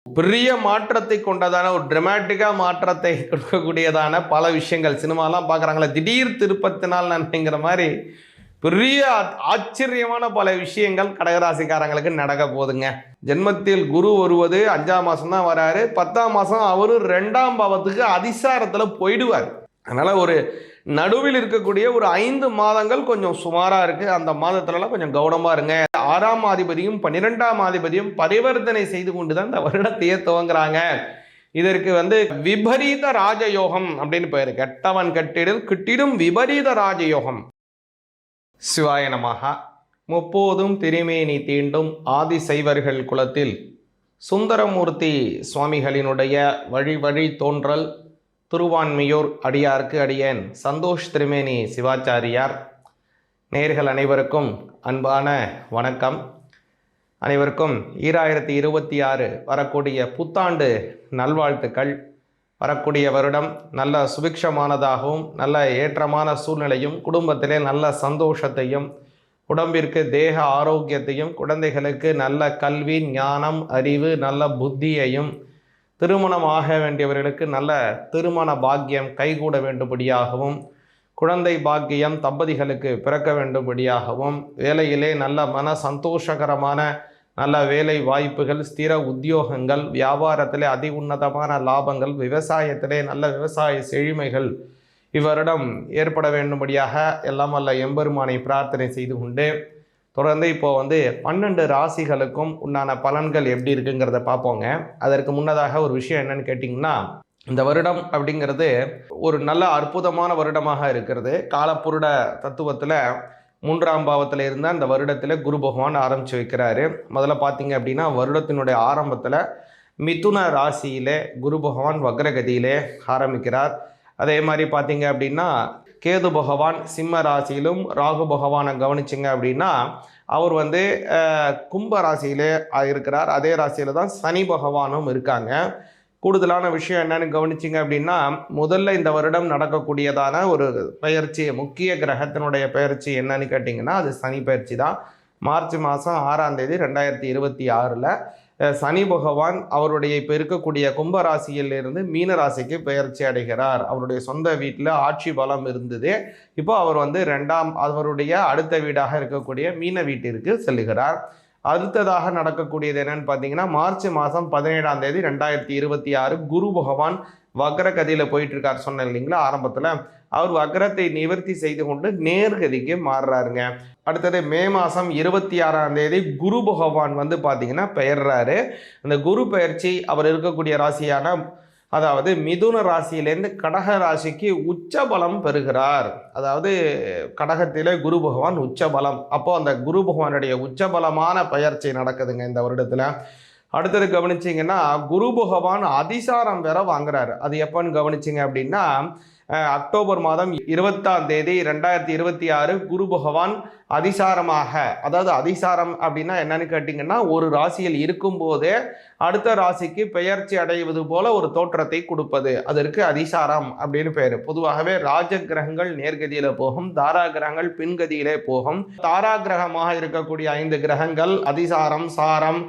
பெரிய மாற்றத்தை கொண்டதான ஒரு டிராமாட்டிக்கா மாற்றத்தை கொடுக்கக்கூடியதான பல விஷயங்கள் சினிமாலாம் பார்க்குறாங்களே, திடீர் திருப்பத்தினால் நன்மைங்கிற மாதிரி பெரிய ஆச்சரியமான பல விஷயங்கள் கடகராசிக்காரங்களுக்கு நடக்க போகுதுங்க. ஜென்மத்தில் குரு வருவது 5ஆம் மாதம் தான் வராரு. 10ஆம் மாதம் அவரு 2ஆம் பாவத்துக்கு அதிசாரத்தில் போயிடுவார். அதனால ஒரு நடுவில் இருக்கக்கூடிய ஒரு 5 மாதங்கள் கொஞ்சம் சுமாரா இருக்கு. அந்த மாதத்துலலாம் கொஞ்சம் கவனமா இருங்க. 6ஆம் அதிபதியும் 12ஆம் அதிபதியும் பரிவர்த்தனை செய்து கொண்டு தான் இந்த வருடத்தையே துவங்குறாங்க. இதற்கு விபரீத ராஜயோகம் அப்படின்னு பெயரு. கெட்டவன் கட்டிடும் கிட்டிடும் விபரீத ராஜயோகம். சிவாய நமஹா. முப்போதும் திருமேனி தீண்டும் ஆதிசைவர்கள் குலத்தில் சுந்தரமூர்த்தி சுவாமிகளினுடைய வழி வழி தோன்றல் திருவான்மியூர் அடியார்க்கு அடியேன் சந்தோஷ் திருமேனி சிவாச்சாரியார். நேயர்கள் அனைவருக்கும் அன்பான வணக்கம். அனைவருக்கும் 2026 வரக்கூடிய புத்தாண்டு நல்வாழ்த்துக்கள். வரக்கூடிய வருடம் நல்ல சுபிக்ஷமானதாகவும் நல்ல ஏற்றமான சூழ்நிலையும் குடும்பத்திலே நல்ல சந்தோஷத்தையும் உடம்பிற்கு தேக ஆரோக்கியத்தையும் குழந்தைகளுக்கு நல்ல கல்வி ஞானம் அறிவு நல்ல புத்தியையும் திருமணம் ஆக வேண்டியவர்களுக்கு நல்ல திருமண பாக்கியம் கைகூட வேண்டும்படியாகவும் குழந்தை பாக்கியம் தம்பதிகளுக்கு பிறக்க வேண்டும்படியாகவும் வேலையிலே நல்ல மன சந்தோஷகரமான நல்ல வேலை வாய்ப்புகள் ஸ்திர உத்தியோகங்கள் வியாபாரத்திலே அதி உன்னதமான லாபங்கள் விவசாயத்திலே நல்ல விவசாய செழுமைகள் இவ்வருடம் ஏற்பட வேண்டும்படியாக எல்லாம் அல்ல எம்பெருமானை பிரார்த்தனை செய்து கொண்டு தொடர்ந்து இப்போ 12 ராசிகளுக்கும் உண்டான பலன்கள் எப்படி இருக்குங்கிறத பார்ப்போங்க. அதற்கு முன்னதாக ஒரு விஷயம் என்னன்னு கேட்டிங்கன்னா, இந்த வருடம் அப்படிங்கிறது ஒரு நல்ல அற்புதமான வருடமாக இருக்கிறது. காலப்புருட தத்துவத்தில் 3ஆம் பாவத்தில் இருந்தால் இந்த வருடத்தில் குரு பகவான் ஆரம்பித்து வைக்கிறாரு. முதல்ல பார்த்தீங்க அப்படின்னா வருடத்தினுடைய ஆரம்பத்தில் மிதுன ராசியிலே குரு பகவான் வக்ரகதியிலே ஆரம்பிக்கிறார். அதே மாதிரி பார்த்தீங்க அப்படின்னா கேது பகவான் சிம்ம ராசியிலும் ராகு பகவானை கவனிச்சிங்க அப்படின்னா அவர் கும்ப ராசியிலே இருக்கிறார். அதே ராசியில் தான் சனி பகவானும் இருக்காங்க. கூடுதலான விஷயம் என்னன்னு கவனிச்சிங்க அப்படின்னா முதல்ல இந்த வருடம் நடக்கக்கூடியதான ஒரு பெயர்ச்சி, முக்கிய கிரகத்தினுடைய பெயர்ச்சி என்னன்னு கேட்டிங்கன்னா அது சனி பெயர்ச்சி தான். மார்ச் மாதம் 6ஆம் தேதி 2026 சனி பகவான் அவருடைய இப்போ இருக்கக்கூடிய கும்பராசியிலிருந்து மீன ராசிக்கு பெயர்ச்சி அடைகிறார். அவருடைய சொந்த வீட்டில் ஆட்சி பலம் இருந்தது. இப்போ அவர் அவருடைய அடுத்த வீடாக இருக்கக்கூடிய மீன வீட்டிற்கு செல்லுகிறார். அடுத்ததாக நடக்கக்கூடியது என்னன்னு பார்த்தீங்கன்னா மார்ச் மாதம் 17ஆம் தேதி 2026 குரு பகவான் வக்ரகதியில் போயிட்டு இருக்கார் சொன்னேன் இல்லைங்களா ஆரம்பத்தில். அவர் வக்ரத்தை நிவர்த்தி செய்து கொண்டு நேர்கதிக்கு மாறுறாருங்க. அடுத்தது மே மாதம் 26ஆம் தேதி குரு பகவான் பார்த்தீங்கன்னா பெயர்றாரு. அந்த குரு பெயர்ச்சி அவர் இருக்கக்கூடிய ராசியான அதாவது மிதுன ராசியிலேருந்து கடக ராசிக்கு உச்சபலம் பெறுகிறார். அதாவது கடகத்திலே குரு பகவான் உச்சபலம். அப்போ அந்த குரு பகவானுடைய உச்சபலமான பெயர்ச்சி நடக்குதுங்க இந்த வருடத்தில். அடுத்தது கவனிச்சிங்கன்னா குரு பகவான் அதிசாரம் வேற வாங்குறாரு. அது எப்போன்னு கவனிச்சிங்க அப்படின்னா அக்டோபர் மாதம் 20ஆம் தேதி 2026 குரு பகவான் அதிசாரமாக, அதாவது அதிசாரம் அப்படின்னா என்னன்னு கேட்டிங்கன்னா ஒரு ராசியில் இருக்கும்போதே அடுத்த ராசிக்கு பெயர்ச்சி அடைவது போல ஒரு தோற்றத்தை கொடுப்பது, அதற்கு அதிசாரம் அப்படின்னு பேர். பொதுவாகவே ராஜ கிரகங்கள் நேர்கதியில போகும், தாரா கிரகங்கள் பின்கதியிலே போகும். தாரா கிரகமாக இருக்கக்கூடிய 5 கிரகங்கள் அதிசாரம், சாரம்,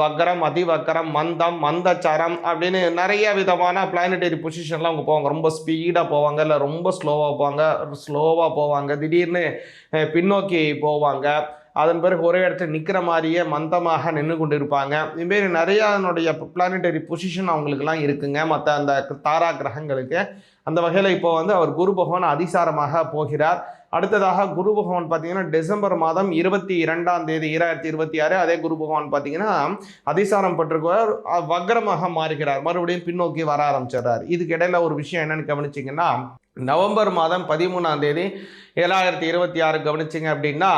வக்ரம், அதிவக்ரம், மந்தம், மந்தச்சாரம் அப்படின்னு நிறைய விதமான பிளானட்டரி பொசிஷன்லாம் அவங்க போவாங்க. ரொம்ப ஸ்பீடாக போவாங்க, இல்லை ரொம்ப ஸ்லோவாக போவாங்க, திடீர்னு பின்னோக்கி போவாங்க. அதன் பிறகு ஒரே இடத்துல நிற்கிற மாதிரியே மந்தமாக நின்று கொண்டு இருப்பாங்க. இதுமாரி நிறையா அதனுடைய பிளானட்டரி பொசிஷன் அவங்களுக்குலாம் இருக்குங்க மற்ற அந்த தாரா கிரகங்களுக்கு. அந்த வகையில் இப்போ அவர் குரு பகவான் அதிசாரமாக போகிறார். அடுத்ததாக குரு பகவான் பார்த்தீங்கன்னா டிசம்பர் மாதம் 22ஆம் தேதி 2026 அதே குரு பகவான் பார்த்தீங்கன்னா அதிசாரம் பெற்றிருக்கிறார், வக்ரமாக மாறுகிறார், மறுபடியும் பின்னோக்கி வர ஆரம்பிச்சிடுறார். இதுக்கு இடையில ஒரு விஷயம் என்னன்னு கவனிச்சிங்கன்னா நவம்பர் மாதம் 13ஆம் தேதி 2026 கவனிச்சிங்க அப்படின்னா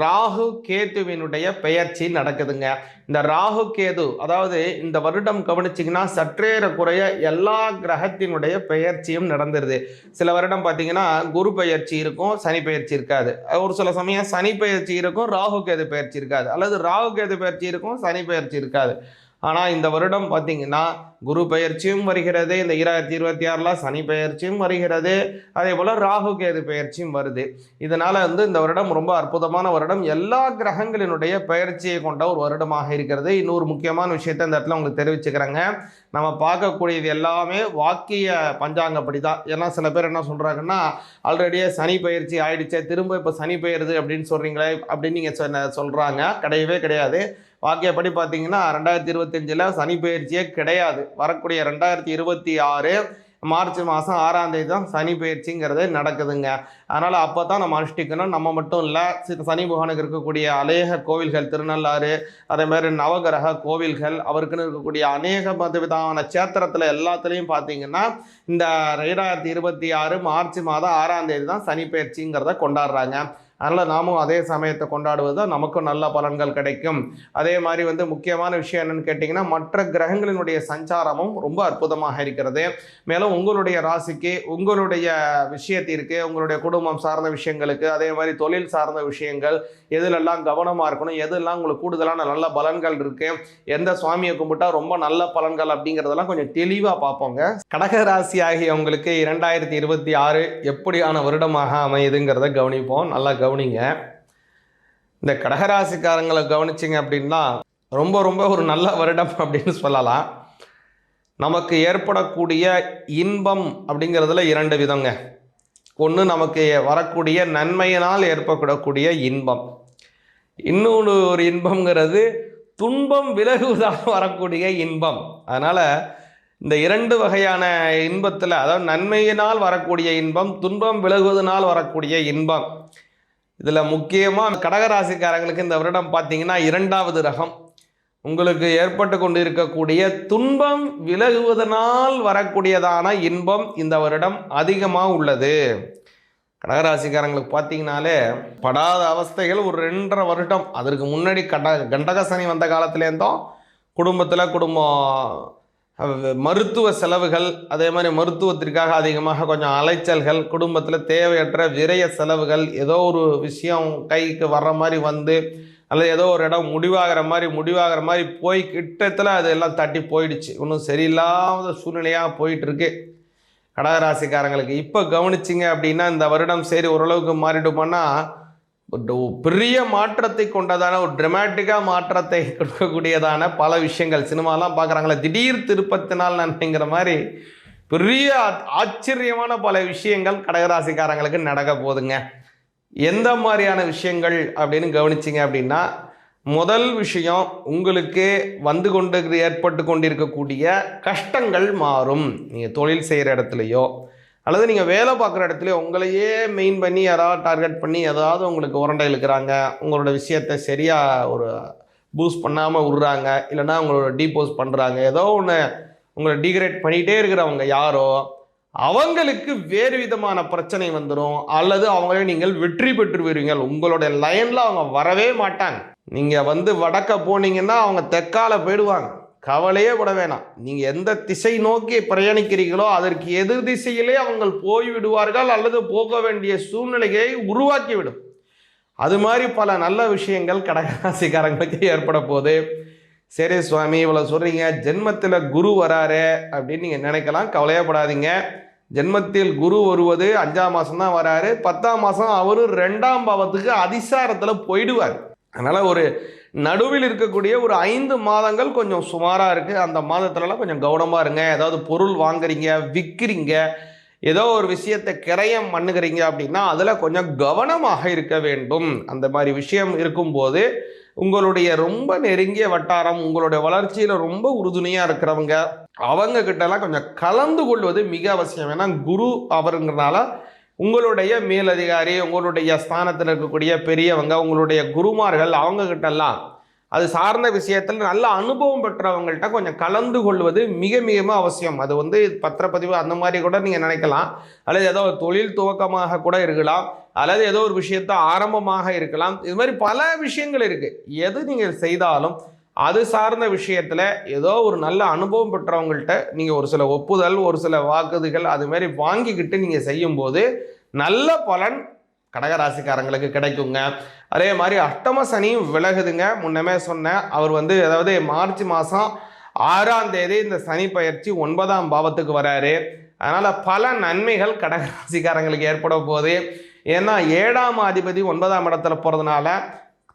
ராகு கேதுவினுடைய பெயர்ச்சி நடக்குதுங்க. இந்த ராகு கேது அதாவது இந்த வருடம் கவனிச்சிங்கன்னா சற்றேற குறைய எல்லா கிரகத்தினுடைய பெயர்ச்சியும் நடந்துருது. சில வருடம் பார்த்தீங்கன்னா குரு பெயர்ச்சி இருக்கும், சனி பெயர்ச்சி இருக்காது. ஒரு சில சமயம் சனி பெயர்ச்சி இருக்கும், ராகு கேது பெயர்ச்சி இருக்காது. அல்லது ராகு கேது பெயர்ச்சி இருக்கும், சனி பெயர்ச்சி இருக்காது. ஆனால் இந்த வருடம் பார்த்தீங்கன்னா குரு பெயர்ச்சியும் வருகிறது, இந்த 2026 சனி பெயர்ச்சியும் வருகிறது, அதே போல் ராகு கேது பெயர்ச்சியும் வருது. இதனால் இந்த வருடம் ரொம்ப அற்புதமான வருடம், எல்லா கிரகங்களினுடைய பெயர்ச்சியை கொண்ட ஒரு வருடமாக இருக்கிறது. இன்னொரு முக்கியமான விஷயத்தை இந்த இடத்துல உங்களுக்கு தெரிவிச்சுக்கிறேங்க. நம்ம பார்க்கக்கூடியது எல்லாமே வாக்கிய பஞ்சாங்கப்படி தான். ஏன்னா சில பேர் என்ன சொல்கிறாங்கன்னா, ஆல்ரெடியே சனி பயிற்சி ஆயிடுச்சே, திரும்ப இப்போ சனி பெயருது அப்படின்னு சொல்கிறீங்களே அப்படின்னு நீங்கள் சொல்கிறாங்க. கிடையவே கிடையாது. வாக்கியப்படி பார்த்தீங்கன்னா 2025 சனி பயிற்சியே கிடையாது. வரக்கூடிய 2026 மார்ச் மாதம் 6ஆம் தேதி தான் சனி பயிற்சிங்கிறது நடக்குதுங்க. அதனால் அப்போ தான் நம்ம அனுஷ்டிக்கணும். நம்ம மட்டும் இல்லை, சனி பகவானுக்கு இருக்கக்கூடிய அநேக கோவில்கள், திருநள்ளாறு, அதே மாதிரி நவகிரக கோவில்கள், அவருக்குன்னு இருக்கக்கூடிய அநேக விதமான சேத்திரத்தில் எல்லாத்துலேயும் பார்த்தீங்கன்னா இந்த 2026 மார்ச் மாதம் 6ஆம் தேதி தான் சனி பயிற்சிங்கிறத கொண்டாடுறாங்க. அதனால் நாமும் அதே சமயத்தை கொண்டாடுவது தான் நமக்கும் நல்ல பலன்கள் கிடைக்கும். அதே மாதிரி முக்கியமான விஷயம் என்னன்னு கேட்டிங்கன்னா, மற்ற கிரகங்களினுடைய சஞ்சாரமும் ரொம்ப அற்புதமாக இருக்கிறது. மேலும் உங்களுடைய ராசிக்கு, உங்களுடைய விஷயத்திற்கு, உங்களுடைய குடும்பம் சார்ந்த விஷயங்களுக்கு, அதே மாதிரி தொழில் சார்ந்த விஷயங்கள், எதுலெல்லாம் கவனமாக இருக்கணும், எதெல்லாம் உங்களுக்கு கூடுதலான நல்ல பலன்கள் இருக்குது, எந்த சுவாமியை கும்பிட்டா ரொம்ப நல்ல பலன்கள் அப்படிங்கிறதெல்லாம் கொஞ்சம் தெளிவாக பார்ப்போங்க. கடக ராசி ஆகிய உங்களுக்கு 2026 எப்படியான வருடமாக அமையுதுங்கிறத கவனிப்போம். நல்லா கவனிங்க. இந்த கடகராசிக்காரங்களை கவனிச்சிங்க அப்படின்னா ரொம்ப ரொம்ப ஒரு நல்ல வருடம் அப்படின்னு சொல்லலாம். நமக்கு ஏற்படக்கூடிய இன்பம் அப்படிங்கிறதுல 2 விதங்க. ஒன்று, நமக்கு வரக்கூடிய நன்மையினால் ஏற்படக்கூடிய இன்பம். இன்னொன்று ஒரு இன்பம்ங்கிறது துன்பம் விலகுவதால் வரக்கூடிய இன்பம். அதனால் இந்த 2 வகையான இன்பத்தில், அதாவது நன்மையினால் வரக்கூடிய இன்பம், துன்பம் விலகுவதனால் வரக்கூடிய இன்பம், இதில் முக்கியமாக கடகராசிக்காரங்களுக்கு இந்த வருடம் பார்த்தீங்கன்னா 2வது ரகம். உங்களுக்கு ஏற்பட்டு கொண்டு இருக்கக்கூடிய துன்பம் விலகுவதனால் வரக்கூடியதான இன்பம் இந்த வருடம் அதிகமாக உள்ளது. கடகராசிக்காரங்களுக்கு பார்த்தீங்கன்னாலே படாத அவஸ்தைகள் ஒரு 2.5 வருடம். அதற்கு முன்னாடி கண்டகசனி வந்த காலத்துலேருந்தும் குடும்பம் மருத்துவ செலவுகள், அதே மாதிரி மருத்துவத்திற்காக அதிகமாக கொஞ்சம் அலைச்சல்கள், குடும்பத்தில் தேவையற்ற விரய செலவுகள், ஏதோ ஒரு விஷயம் கைக்கு வர்ற மாதிரி அல்லது ஏதோ ஒரு இடம் முடிவாகிற மாதிரி போய் கிட்டத்தில் அது எல்லாம் தட்டி போயிடுச்சு. இன்னும் சரியில்லாத சூழ்நிலையாக போயிட்டுருக்கு கடகராசிக்காரங்களுக்கு. இப்போ கவனிச்சிங்க அப்படின்னா இந்த வருடம் சரி ஓரளவுக்கு மாறிடுமான்னா பெரிய மாற்றத்தை கொண்டதான ஒரு ட்ரமாட்டிக்காக மாற்றத்தை கொடுக்கக்கூடியதான பல விஷயங்கள், சினிமாலாம் பார்க்குறாங்களே திடீர் திருப்பத்தினால் நன்மைங்கிற மாதிரி பெரிய ஆச்சரியமான பல விஷயங்கள் கடகராசிக்காரங்களுக்கு நடக்க போகுதுங்க. எந்த மாதிரியான விஷயங்கள் அப்படின்னு கவனிச்சிங்க அப்படின்னா, முதல் விஷயம், உங்களுக்கு ஏற்பட்டு கொண்டிருக்கக்கூடிய கஷ்டங்கள் மாறும். நீங்கள் தொழில் செய்கிற இடத்துலையோ அல்லது நீங்கள் வேலை பார்க்குற இடத்துலையோ உங்களையே மெயின் பண்ணி யாராவது டார்கெட் பண்ணி ஏதாவது உங்களுக்கு உரண்டை இழுக்கிறாங்க, உங்களோட விஷயத்தை சரியாக ஒரு பூஸ்ட் பண்ணாமல் விடுறாங்க, இல்லைனா உங்களோட டீபோஸ் பண்ணுறாங்க, ஏதோ ஒன்று உங்களை டீக்ரேட் பண்ணிகிட்டே இருக்கிறவங்க யாரோ அவங்களுக்கு வேறு விதமான பிரச்சனை வந்துடும். அல்லது அவங்களே நீங்கள் வெற்றி பெற்று வருவீங்க. உங்களுடைய லைனில் அவங்க வரவே மாட்டாங்க. நீங்கள் வடக்க போனீங்கன்னா அவங்க தெற்கால போயிடுவாங்க. கவலையே பட வேணாம். நீங்கள் எந்த திசை நோக்கி பிரயாணிக்கிறீங்களோ அதற்கு எதிர் திசையிலே அவங்க போய்விடுவார்கள், அல்லது போக வேண்டிய சூழ்நிலையை உருவாக்கிவிடும். அது மாதிரி பல நல்ல விஷயங்கள் கடகராசிக்காரங்களுக்கு ஏற்பட போகுது. சரி சுவாமி இவ்வளோ சொல்கிறீங்க, ஜென்மத்தில் குரு வராரு அப்படின்னு நீங்கள் நினைக்கலாம். கவலையப்படாதீங்க. ஜென்மத்தில் குரு வருவது 5ஆம் மாதம் தான் வராரு. 10ஆம் மாதம் அவரு 2ஆம் பாவத்துக்கு அதிசாரத்தில் போயிடுவார். அதனால் ஒரு நடுவில் இருக்கக்கூடிய ஒரு 5 மாதங்கள் கொஞ்சம் சுமாராக இருக்குது. அந்த மாதத்துலலாம் கொஞ்சம் கவனமாக இருங்க. ஏதாவது பொருள் வாங்குறீங்க, விற்கிறீங்க, ஏதோ ஒரு விஷயத்தை கிரயம் பண்ணுகிறீங்க அப்படின்னா அதில் கொஞ்சம் கவனமாக இருக்க வேண்டும். அந்த மாதிரி விஷயம் இருக்கும்போது உங்களுடைய ரொம்ப நெருங்கிய வட்டாரம், உங்களுடைய வளர்ச்சியில் ரொம்ப உறுதுணையாக இருக்கிறவங்க அவங்க கிட்டலாம் கொஞ்சம் கலந்து கொள்வது மிக அவசியம். ஏன்னா குரு அவருங்கிறனால உங்களுடைய மேலதிகாரி, உங்களுடைய ஸ்தானத்தில் இருக்கக்கூடிய பெரியவங்க, உங்களுடைய குருமார்கள் அவங்க கிட்டலாம் அது சார்ந்த விஷயத்தில் நல்ல அனுபவம் பெற்றவங்கள்ட்ட கொஞ்சம் கலந்து கொள்வது மிக மிக அவசியம். அது பத்திரப்பதிவு அந்த மாதிரி கூட நீங்கள் நினைக்கலாம், அல்லது ஏதோ தொழில் துவக்கமாக கூட இருக்கலாம், அல்லது ஏதோ ஒரு விஷயத்தை ஆரம்பமாக இருக்கலாம். இது மாதிரி பல விஷயங்கள் இருக்குது. எது நீங்கள் செய்தாலும் அது சார்ந்த விஷயத்தில் ஏதோ ஒரு நல்ல அனுபவம் பெற்றவங்கள்ட்ட நீங்கள் ஒரு சில ஒப்புதல், ஒரு சில வாக்குறுதிகள் அது மாதிரி வாங்கிக்கிட்டு நீங்கள் செய்யும்போது நல்ல பலன் கடகராசிக்காரங்களுக்கு கிடைக்குங்க. அதே மாதிரி அஷ்டம சனியும் விலகுதுங்க. முன்னமே சொன்னேன், அவர் அதாவது மார்ச் மாதம் 6ஆம் தேதி இந்த சனி பயிற்சி 9ஆம் பாவத்துக்கு வராரு. அதனால பல நன்மைகள் கடகராசிக்காரங்களுக்கு ஏற்பட போகுது. ஏன்னா 7ஆம் அதிபதி 9ஆம் இடத்துல போறதுனால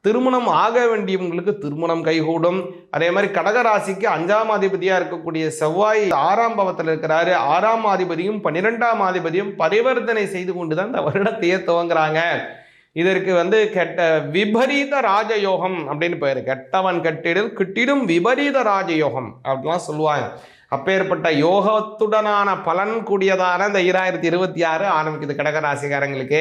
திருமணம் ஆக வேண்டியவங்களுக்கு திருமணம் கைகூடும். அதே மாதிரி கடகராசிக்கு 5ஆம் அதிபதியா இருக்கக்கூடிய செவ்வாய் 6ஆம் பாவத்தில் இருக்கிறாரு. 6ஆம் அதிபதியும் 12ஆம் அதிபதியும் பரிவர்த்தனை செய்து கொண்டுதான் இந்த வருடத்தையே துவங்குறாங்க. இதற்கு கெட்ட விபரீத ராஜயோகம் அப்படின்னு பேரு. கெட்டவன் கெட்டிடில் கிட்டிடும் விபரீத ராஜயோகம் அப்படிலாம் சொல்லுவாங்க. அப்பேற்பட்ட யோகத்துடனான பலன் கூடியதான இந்த 2026 ஆரம்பிக்குது கடகராசிக்காரங்களுக்கு.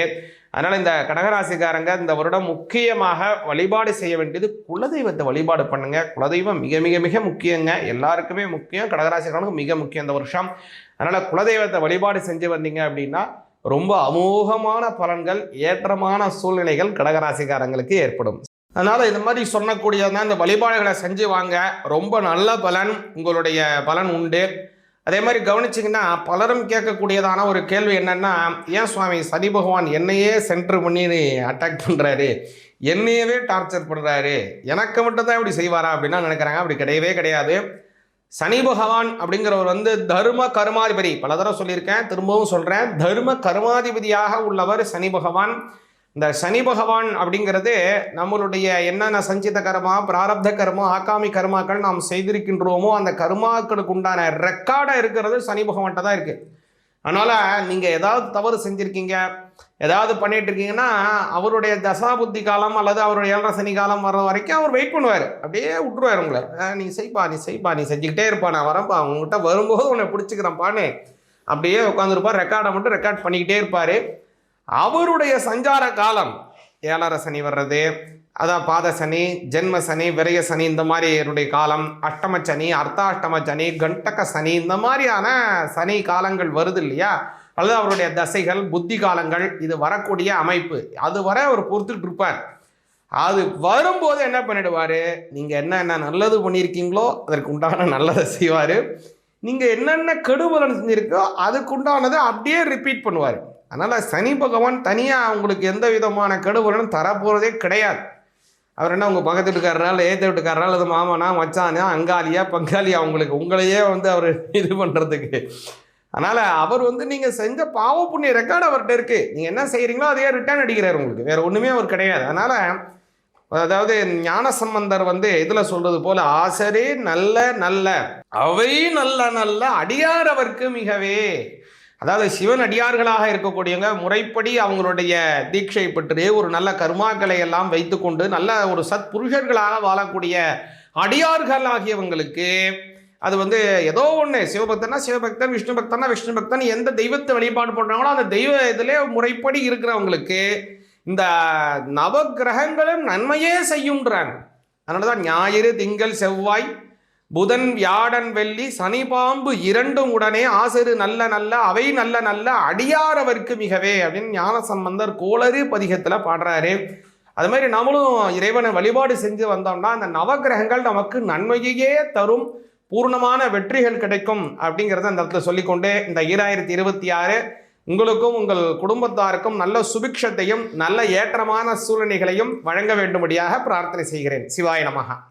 அதனால இந்த கடகராசிக்காரங்க இந்த வருடம் முக்கியமாக வழிபாடு செய்ய வேண்டியது குலதெய்வத்தை வழிபாடு பண்ணுங்க. குலதெய்வம் மிக மிக மிக முக்கியங்க. எல்லாருக்குமே முக்கியம், கடகராசிக்காரனுக்கு மிக முக்கியம் இந்த வருஷம். அதனால குலதெய்வத்தை வழிபாடு செஞ்சு வந்தீங்க அப்படின்னா ரொம்ப அமோகமான பலன்கள், ஏற்றமான சூழ்நிலைகள் கடகராசிக்காரங்களுக்கு ஏற்படும். அதனால இந்த மாதிரி சொல்லக்கூடியதான் இந்த வழிபாடுகளை செஞ்சு வாங்க. ரொம்ப நல்ல பலன், உங்களுடைய பலன் உண்டு. அதே மாதிரி கவனிச்சிங்கன்னா பலரும் கேட்கக்கூடியதான ஒரு கேள்வி என்னன்னா, ஏன் சுவாமி சனி பகவான் என்னையே சென்டர் பண்ணி அட்டாக் பண்ணுறாரு, என்னையவே டார்ச்சர் பண்ணுறாரு, எனக்கு மட்டும்தான் இப்படி செய்வாரா அப்படின்னா நினைக்கிறாங்க. அப்படி கிடையவே கிடையாது. சனி பகவான் அப்படிங்கிறவர் தர்ம கர்மாதிபதி. பல தடவை சொல்லியிருக்கேன், திரும்பவும் சொல்கிறேன். தர்ம கர்மாதிபதியாக உள்ளவர் சனி பகவான். இந்த சனி பகவான் அப்படிங்கிறது நம்மளுடைய என்னென்ன சஞ்சித கர்மா, பிராரப்த கர்மா, ஆகாமி கர்மாக்கள் நாம் செய்திருக்கின்றோமோ அந்த கர்மாக்களுக்கு உண்டான ரெக்கார்டாக இருக்கிறது சனி பகவான்கிட்ட தான் இருக்குது. அதனால் நீங்கள் ஏதாவது தவறு செஞ்சுருக்கீங்க, ஏதாவது பண்ணிட்டு இருக்கீங்கன்னா அவருடைய தசாபுத்தி காலம் அல்லது அவருடைய 7.5 சனி காலம் வர்ற வரைக்கும் அவர் வெயிட் பண்ணுவார். அப்படியே விட்டுருவார் உங்களை. நீ செய்ப்பா நீ செஞ்சுக்கிட்டே இருப்பா, நான் வரப்பா, அவங்ககிட்ட வரும்போது உன்னை பிடிச்சிக்கிறேன்ப்பான்னு அப்படியே உட்காந்துருப்பார். ரெக்கார்டை மட்டும் ரெக்கார்ட் பண்ணிக்கிட்டே இருப்பார். அவருடைய சஞ்சார காலம் 7.5 சனி வர்றது, அதான் பாத சனி, ஜென்ம சனி, விரய சனி, இந்த மாதிரி என்னுடைய காலம், அஷ்டம சனி, அர்த்தாஷ்டம சனி, கண்டக சனி, இந்த மாதிரியான சனி காலங்கள் வருது இல்லையா, அல்லது அவருடைய தசைகள், புத்தி காலங்கள், இது வரக்கூடிய அமைப்பு. அது வரை அவர் பொறுத்துட்டு இருப்பார். அது வரும்போது என்ன பண்ணிடுவார், நீங்கள் என்ன நல்லது பண்ணியிருக்கீங்களோ அதற்கு உண்டான நல்லதை செய்வார். நீங்கள் என்னென்ன கெடுபலன் செஞ்சுருக்கோ அதுக்கு உண்டானதை அப்படியே ரிப்பீட் பண்ணுவார். அதனால் சனி பகவான் தனியாக உங்களுக்கு எந்த விதமான கெடுபலனும் தரப்போகிறதே கிடையாது. அவர் என்ன உங்கள் பக்கத்து வீட்டுக்காரரால், ஏற்ற வீட்டுக்காரரால், அது மாமனா, மச்சானா, அங்காளியா, பங்காளியா, உங்களையே அவர் இது பண்ணுறதுக்கு. அதனால் அவர் நீங்கள் செஞ்ச பாவ புண்ணிய ரெக்கார்டு அவர்கிட்ட இருக்குது. நீங்கள் என்ன செய்கிறீங்களோ அதையே ரிட்டர்ன் அடிக்கிறார் உங்களுக்கு. வேறு ஒன்றுமே அவர் கிடையாது. அதனால் அதாவது ஞானசம்பந்தர் இதில் சொல்கிறது போல், ஆசரே நல்ல நல்ல அவை நல்ல நல்ல அடியார் அவருக்கு மிகவே. அதாவது சிவன் அடியார்களாக இருக்கக்கூடியவங்க முறைப்படி அவங்களுடைய தீட்சை பெற்று ஒரு நல்ல கர்மாக்களை எல்லாம் வைத்துக்கொண்டு நல்ல ஒரு சத் புருஷர்களாக வாழக்கூடிய அடியார்கள் ஆகியவங்களுக்கு அது ஏதோ ஒன்று, சிவபக்தனா சிவபக்தன், விஷ்ணு பக்தனா விஷ்ணு பக்தன், எந்த தெய்வத்தை வழிபாடு பண்ணுறாங்களோ அந்த தெய்வ இதிலே முறைப்படி இருக்கிறவங்களுக்கு இந்த நவகிரகங்களும் நன்மையே செய்யுன்றாங்க. அதனால தான் ஞாயிறு, திங்கள், செவ்வாய், புதன், வியாழன், வெள்ளி, சனி, பாம்பு இரண்டும் உடனே ஆசரு நல்ல நல்ல அவை நல்ல நல்ல அடியார் அவருக்கு மிகவே அப்படின்னு ஞானசம்பந்தர் கோளறு பதிகத்தில் பாடுறாரு. அது மாதிரி நம்மளும் இறைவனை வழிபாடு செஞ்சு வந்தோம்னா அந்த நவகிரகங்கள் நமக்கு நன்மையே தரும், பூர்ணமான வெற்றிகள் கிடைக்கும் அப்படிங்கிறத அந்த இடத்துல சொல்லிக்கொண்டு இந்த 2026 உங்களுக்கும் உங்கள் குடும்பத்தாருக்கும் நல்ல சுபிக்ஷத்தையும் நல்ல ஏற்றமான சூழ்நிலைகளையும் வழங்க வேண்டும்படியாக பிரார்த்தனை செய்கிறேன். சிவாய நமஹ.